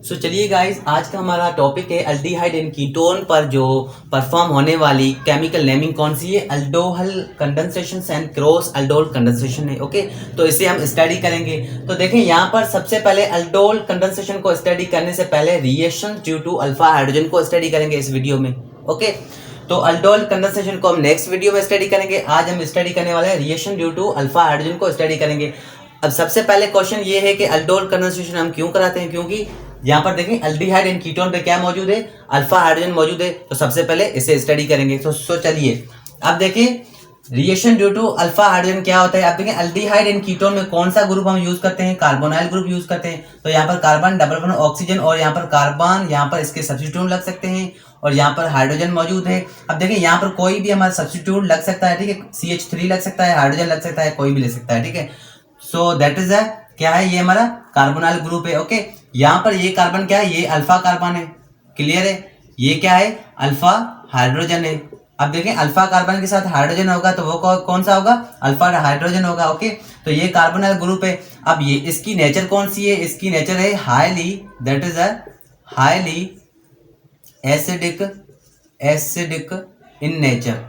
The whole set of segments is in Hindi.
सो चलिए गाइस, आज का हमारा टॉपिक है अल्डिहाइड एंड कीटोन पर जो परफॉर्म होने वाली केमिकल नेमिंग कौन सी है। Aldol condensation and cross aldol condensation है। ओके, तो इसे हम स्टडी करेंगे। तो देखें यहाँ पर सबसे पहले अल्डोल कंडेंसेशन को स्टडी करने से पहले reaction due to alpha hydrogen को स्टडी करेंगे इस वीडियो में। ओके, तो अल्डोल कंडेंसेशन को हम नेक्स्ट वीडियो में स्टडी करेंगे। आज हम स्टडी करने वाले हैं reaction due to alpha hydrogen को स्टडी करेंगे। अब सबसे पहले क्वेश्चन ये है कि अल्डोल कंडेंसेशन हम क्यों कराते हैं, क्योंकि यहाँ पर देखें अल्डिहाइड एंड कीटोन पे क्या मौजूद है, अल्फा हाइड्रोजन मौजूद है। तो सबसे पहले इसे स्टडी करेंगे। तो चलिए अब देखें reaction due to alpha hydrogen क्या होता है। अब देखें अल्डिहाइड एंड कीटोन में कौन सा ग्रुप हम यूज करते हैं, कार्बोनाइल ग्रुप यूज करते हैं। तो यहाँ पर कार्बन डबल बॉन्ड ऑक्सीजन और यहाँ पर कार्बन, यहाँ पर इसके सब्स्टिट्यूट लग सकते हैं और यहाँ पर हाइड्रोजन मौजूद है। अब देखिए यहाँ पर कोई भी हमारा सब्स्टिट्यूट लग सकता है, ठीक है। CH3 लग सकता है, हाइड्रोजन लग सकता है, कोई भी ले सकता है, ठीक है। सो दैट इज क्या है, ये हमारा कार्बोनाइल ग्रुप है। ओके, यहाँ पर ये कार्बन क्या है, ये अल्फा कार्बन है, क्लियर है। ये क्या है, अल्फा हाइड्रोजन है। अब देखें अल्फा कार्बन के साथ हाइड्रोजन होगा तो वो कौन सा होगा, अल्फा हाइड्रोजन होगा। ओके, तो ये कार्बोनाइल ग्रुप है। अब ये इसकी नेचर कौन सी है, इसकी नेचर है highly, that is highly acidic in nature.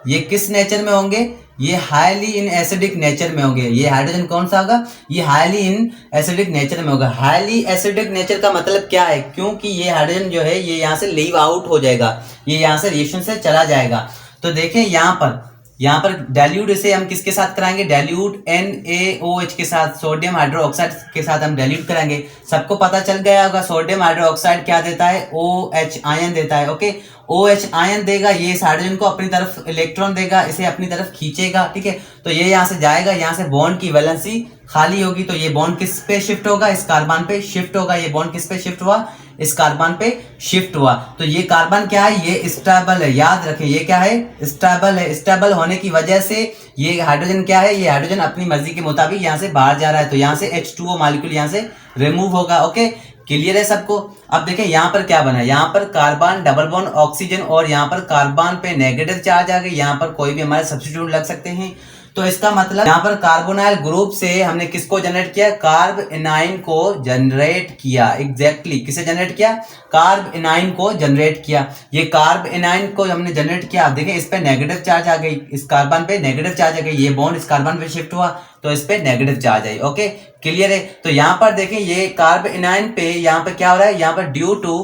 ये किस नेचर में होंगे, ये हाईली इन एसिडिक नेचर में होंगे। ये हाइड्रोजन कौन सा होगा, ये हाईली इन एसिडिक नेचर में होगा। हाईली एसिडिक नेचर का मतलब क्या है, क्योंकि ये हाइड्रोजन जो है ये यहाँ से लीव आउट हो जाएगा, ये यहाँ से रिएक्शन से चला जाएगा। तो देखें यहाँ पर डाइल्यूट इसे हम किसके साथ कराएंगे, डाइल्यूट NaOH के साथ, सोडियम हाइड्रोक्साइड के साथ हम डाइल्यूट कराएंगे। सबको पता चल गया होगा सोडियम हाइड्रोक्साइड क्या देता है, OH आयन देता है। ओके, OH आयन देगा, ये इस हाइड्रोजन को अपनी तरफ इलेक्ट्रॉन देगा, इसे अपनी तरफ खींचेगा, ठीक है। तो ये यहाँ से जाएगा, यहाँ से बॉन्ड की वैलेंसी खाली होगी, तो ये बॉन्ड किस पे शिफ्ट होगा, इस कार्बन पे शिफ्ट होगा। ये बॉन्ड किस पे शिफ्ट हुआ, इस कार्बन पे शिफ्ट हुआ। तो ये कार्बन क्या है, ये स्टेबल है, याद रखें ये क्या है, स्टेबल है। स्टेबल होने की वजह से ये हाइड्रोजन क्या है, ये हाइड्रोजन अपनी मर्जी के मुताबिक यहाँ से बाहर जा रहा है, तो यहाँ से H2O मॉलिक्यूल यहाँ से रिमूव होगा। ओके, क्लियर है सबको। अब देखें यहाँ पर क्या बना, यहाँ पर कार्बन डबल बॉन्ड ऑक्सीजन और यहाँ पर कार्बन पे नेगेटिव चार्ज आ गई। यहाँ पर कोई भी हमारे सब्स्टिट्यूट लग सकते हैं। तो इसका मतलब यहाँ पर कार्बोनाइल ग्रुप से हमने किसको जनरेट किया, कार्ब एनाइन को जनरेट किया। एग्जैक्टली किसे जनरेट किया, कार्ब एनाइन को जनरेट किया। ये कार्ब एनाइन को हमने जनरेट किया। अब देखें इस पे नेगेटिव चार्ज आ गई, इस कार्बन पे नेगेटिव चार्ज आ गई, ये बॉन्ड इस कार्बन पे शिफ्ट हुआ तो इस पे negative charge I. Okay, clear है। तो यहाँ पर देखें ये कार्ब एनाइन पे यहाँ पे क्या हो रहा है, यहाँ पर ड्यू टू,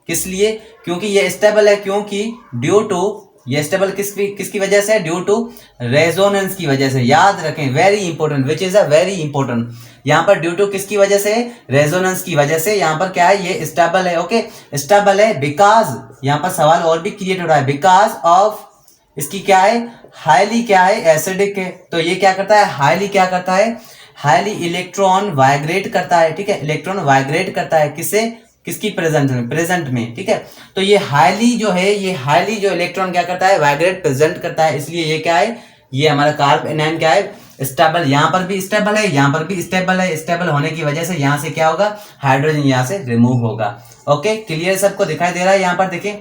किस लिए, क्योंकि ये स्टेबल है, क्योंकि ड्यू टू, ये स्टेबल किसकी वजह से, ड्यू टू रेजोनेंस की वजह से। याद रखें, very important, which is a very important. यहाँ पर ड्यू टू किसकी वजह से, रेजोनेंस की वजह से यहाँ पर क्या है, ये स्टेबल है। ओके, स्टेबल है बिकॉज, यहाँ पर सवाल और भी क्रिएट हो रहा है, बिकॉज ऑफ इसकी क्या है, हाईली क्या है, एसिडिक है। तो ये क्या करता है, हाईली क्या करता है, हाईली इलेक्ट्रॉन वाइब्रेट करता है, ठीक है। इलेक्ट्रॉन वाइब्रेट करता है किससे, किसकी प्रेजेंट में, ठीक है। तो ये हाईली जो है, ये हाईली जो इलेक्ट्रॉन क्या करता है, वाइब्रेट प्रेजेंट करता है, इसलिए ये क्या है, ये हमारा कार्ब एनाइन क्या है, स्टेबल। यहाँ पर भी स्टेबल है, यहाँ पर भी स्टेबल है। स्टेबल होने की वजह से यहाँ से क्या होगा, हाइड्रोजन यहाँ से रिमूव होगा। ओके, क्लियर सबको दिखाई दे रहा है। यहाँ पर देखें,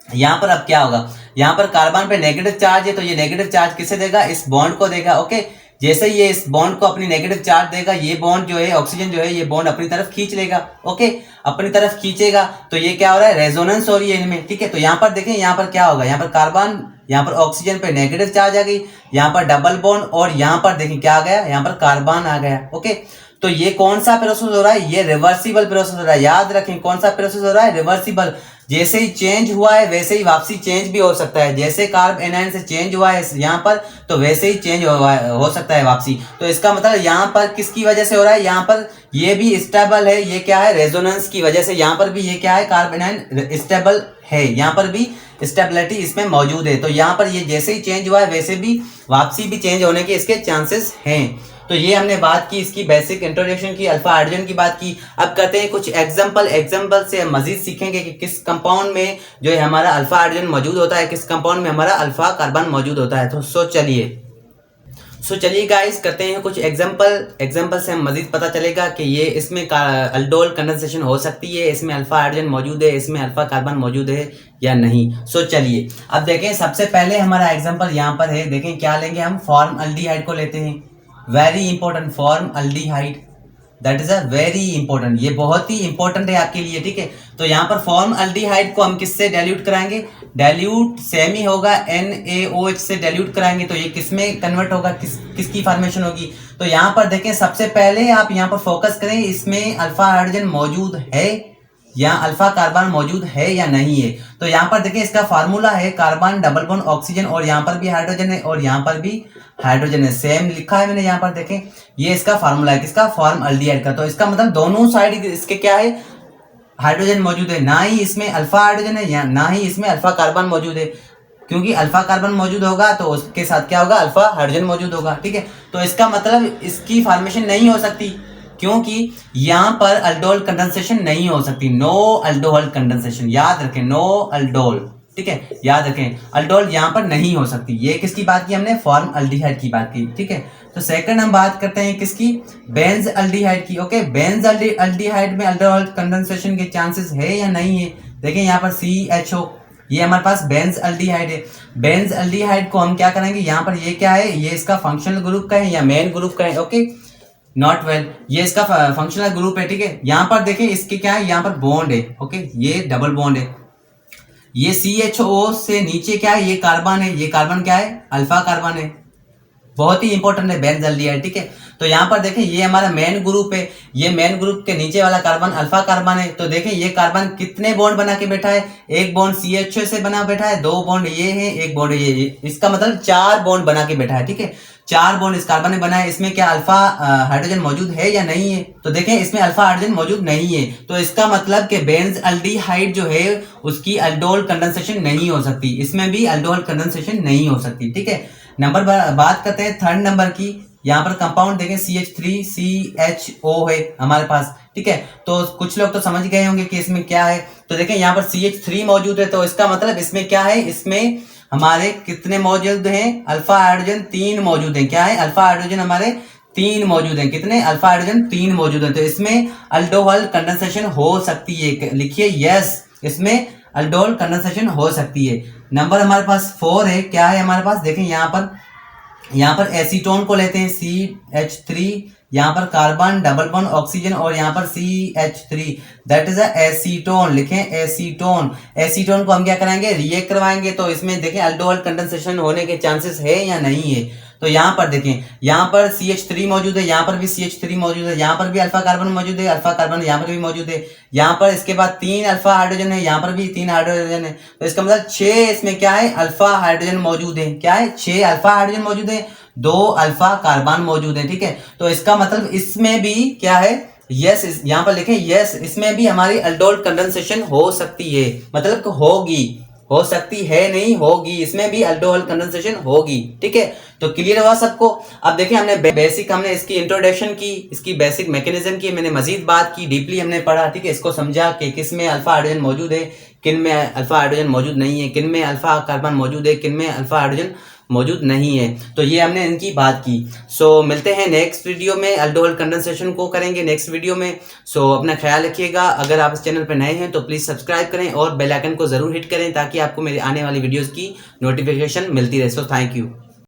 यहाँ पर अब क्या होगा, यहाँ पर कार्बन पे नेगेटिव चार्ज है, तो ये नेगेटिव चार्ज किसे देगा, इस बॉन्ड को देगा। ओके, जैसे ये इस बॉन्ड को अपनी नेगेटिव चार्ज देगा, ये बॉन्ड जो है, ऑक्सीजन जो है, ये बॉन्ड अपनी तरफ खींच लेगा। ओके, अपनी तरफ खींचेगा तो ये क्या हो रहा है, रेजोनेंस हो रही है इनमें, ठीक है। तो यहाँ पर देखें, यहाँ पर क्या होगा, यहाँ पर कार्बन, यहाँ पर ऑक्सीजन पे नेगेटिव चार्ज आ गई, यहाँ पर डबल बॉन्ड और यहाँ पर देखें क्या आ गया, यहाँ पर कार्बन आ गया। ओके, तो ये कौन सा प्रोसेस हो रहा है, ये रिवर्सिबल प्रोसेस हो रहा है। याद रखें कौन सा प्रोसेस हो रहा है, रिवर्सिबल। जैसे ही चेंज हुआ है वैसे ही वापसी चेंज भी हो सकता है। जैसे कार्ब एनाइन से चेंज हुआ है यहाँ पर, तो वैसे ही चेंज हो सकता है वापसी। तो इसका मतलब यहाँ पर किसकी वजह से हो रहा है, यहाँ पर ये भी स्टेबल है, ये क्या है, रेजोनेंस की वजह से। यहाँ पर भी ये क्या है, कार्ब एनाइन स्टेबल है, यहाँ पर भी स्टेबिलिटी इसमें मौजूद है। तो यहाँ पर ये जैसे ही चेंज हुआ है वैसे भी वापसी भी चेंज होने के इसके चांसेस हैं। तो ये हमने बात की इसकी बेसिक इंट्रोडक्शन की, अल्फा हाइड्रोजन की बात की। अब करते हैं कुछ एग्जांपल से हम मजीद सीखेंगे कि किस कंपाउंड में जो है हमारा अल्फा हाइड्रोजन मौजूद होता है, किस कंपाउंड में हमारा अल्फा कार्बन मौजूद होता है। तो चलिए गाइस, करते हैं कुछ एग्जांपल से हम मजीद पता चलेगा कि ये इसमें अल्डोल कंडेंसेशन हो सकती है, इसमें अल्फा हाइड्रोजन मौजूद है, इसमें अल्फा कार्बन मौजूद है या नहीं। चलिए अब देखें, सबसे पहले हमारा एग्जांपल यहाँ पर है। देखें क्या लेंगे हम, फॉर्म अल्डिहाइड को लेते हैं। Very important, form aldehyde. That is a very important, ये बहुत ही इंपॉर्टेंट है आपके लिए, ठीक है। तो यहाँ पर फॉर्मल्डिहाइड को हम किससे डाइल्यूट कराएंगे, डाइल्यूट सेम ही होगा, NaOH से डाइल्यूट कराएंगे तो ये किस में कन्वर्ट होगा, किसकी फॉर्मेशन होगी। तो यहाँ पर देखें, सबसे पहले आप यहाँ पर फोकस करें, इसमें अल्फा हाइड्रोजन मौजूद है या अल्फा कार्बन मौजूद है या नहीं है। तो यहाँ पर देखें, इसका फार्मूला है कार्बन डबल बॉन्ड ऑक्सीजन, और यहाँ पर भी हाइड्रोजन है और यहाँ पर भी हाइड्रोजन है, सेम लिखा है मैंने यहाँ पर, देखें ये इसका फार्मूला है किसका, फॉर्मल्डिहाइड का। तो इसका मतलब दोनों साइड इसके क्या है, हाइड्रोजन मौजूद है, ना ही इसमें अल्फा हाइड्रोजन है या ना ही इसमें अल्फा कार्बन मौजूद है, क्योंकि अल्फा कार्बन मौजूद होगा तो उसके साथ क्या होगा, अल्फा हाइड्रोजन मौजूद होगा, ठीक है। तो इसका मतलब इसकी फॉर्मेशन नहीं हो सकती, क्योंकि यहाँ पर अल्डोल कंडेंसेशन नहीं हो सकती, नो अल्डोहल कंडेंसेशन, याद रखें, नो अल्डोल, ठीक है, याद रखें, अल्डोल यहाँ पर नहीं हो सकती। ये किसकी बात की हमने, फॉर्मल्डिहाइड की बात की, ठीक है। तो सेकंड हम बात करते हैं किसकी, बेंजल्डिहाइड की। ओके, बेंजल्डिहाइड में अल्डोहल कंडेंसेशन के चांसेस है या नहीं है। देखें यहाँ पर CHO, ये हमारे पास बेंजल्डिहाइड है। बेंजल्डिहाइड को हम क्या करेंगे, यहाँ पर ये क्या है, ये इसका फंक्शनल ग्रुप का है या मेन ग्रुप का है, ओके, नॉट वेल, ये इसका फंक्शनल ग्रुप है, ठीक है। यहाँ पर देखें इसके क्या है, यहाँ पर बॉन्ड है, ओके, ये डबल बॉन्ड है, ये CHO से नीचे क्या है, ये कार्बन है, ये कार्बन क्या है, अल्फा कार्बन है, बहुत ही इंपॉर्टेंट है बेंजल्डिहाइड, ठीक है। तो यहाँ पर देखें, ये हमारा मेन ग्रुप है, ये मेन ग्रुप के नीचे वाला कार्बन अल्फा कार्बन है। तो देखें ये कार्बन कितने बॉन्ड बना के बैठा है, एक बॉन्ड CHO से बना बैठा है, दो बॉन्ड ये है, एक बॉन्ड ये, इसका मतलब 4 बॉन्ड बना के बैठा है, ठीक है, 4 बॉन्ड इस कार्बन ने बनाया। इसमें क्या अल्फा हाइड्रोजन मौजूद है या नहीं है, तो देखें इसमें अल्फा हाइड्रोजन मौजूद नहीं है। तो इसका मतलब कि बेंजल्डिहाइड जो है उसकी अल्डोहल कंडेंसेशन नहीं हो सकती, इसमें भी अल्डोहल कंडेंसेशन नहीं हो सकती, ठीक है। नंबर बात करते हैं थर्ड नंबर की। यहाँ पर कंपाउंड देखें CH3CHO है हमारे पास, ठीक है। तो कुछ लोग तो समझ गए होंगे कि इसमें क्या है। तो देखें यहाँ पर CH3 मौजूद है, तो इसका मतलब इसमें क्या है, इसमें हमारे कितने मौजूद हैं, अल्फा हाइड्रोजन 3 मौजूद हैं, क्या है, अल्फा हाइड्रोजन हमारे 3 मौजूद हैं, कितने, अल्फा हाइड्रोजन 3 मौजूद हैं। तो इसमें अल्डोहल कंडेंसेशन हो सकती है, लिखिए यस, इसमें अल्डोहल कंडेंसेशन हो सकती है। नंबर हमारे पास 4 है, क्या है हमारे पास, देखें यहाँ पर एसीटोन को लेते हैं CH3, यहाँ पर कार्बन डबल बॉन्ड ऑक्सीजन और यहाँ पर CH3, दैट इज एसीटोन, लिखें एसीटोन। एसीटोन को हम क्या कराएंगे, रिएक्ट करवाएंगे, तो इसमें देखें अल्डोहल कंडेंसेशन होने के चांसेस है या नहीं है। तो यहाँ पर देखें, यहाँ पर CH3 मौजूद है, यहाँ पर भी CH3 मौजूद है, यहाँ पर भी अल्फा कार्बन मौजूद है, अल्फा कार्बन यहाँ पर भी मौजूद है, यहाँ पर इसके बाद 3 अल्फा हाइड्रोजन है, यहाँ पर भी 3 हाइड्रोजन है। तो इसका मतलब 6 इसमें क्या है, अल्फा हाइड्रोजन मौजूद है, क्या है, 6 अल्फा हाइड्रोजन मौजूद है, 2 अल्फा कार्बन मौजूद है, ठीक है। तो इसका मतलब इसमें भी क्या है, यस, यहाँ पर लिखें यस, इसमें भी हमारी अल्डोहल कंडेंसेशन हो सकती है, मतलब होगी, हो सकती है नहीं, होगी, इसमें भी अल्डोहल कंडेंसेशन होगी, ठीक है। तो क्लियर हुआ सबको। अब देखिए हमने बेसिक, हमने इसकी इंट्रोडक्शन की, इसकी बेसिक मैकेनिज्म की, मैंने मजीद बात की, डीपली हमने पढ़ा, ठीक है, इसको समझा कि किस में अल्फा हाइड्रोजन मौजूद है, किन में अल्फा हाइड्रोजन मौजूद नहीं है, किन में अल्फा कार्बन मौजूद है, किन में अल्फा हाइड्रोजन मौजूद नहीं है। तो ये हमने इनकी बात की। सो मिलते हैं नेक्स्ट वीडियो में, अल्डोहल कंडेंसेशन को करेंगे नेक्स्ट वीडियो में। सो अपना ख्याल रखिएगा। अगर आप इस चैनल पर नए हैं तो प्लीज़ सब्सक्राइब करें और बेल आइकन को ज़रूर हिट करें ताकि आपको मेरे आने वाली वीडियोज़ की नोटिफिकेशन मिलती रहे। So thank you.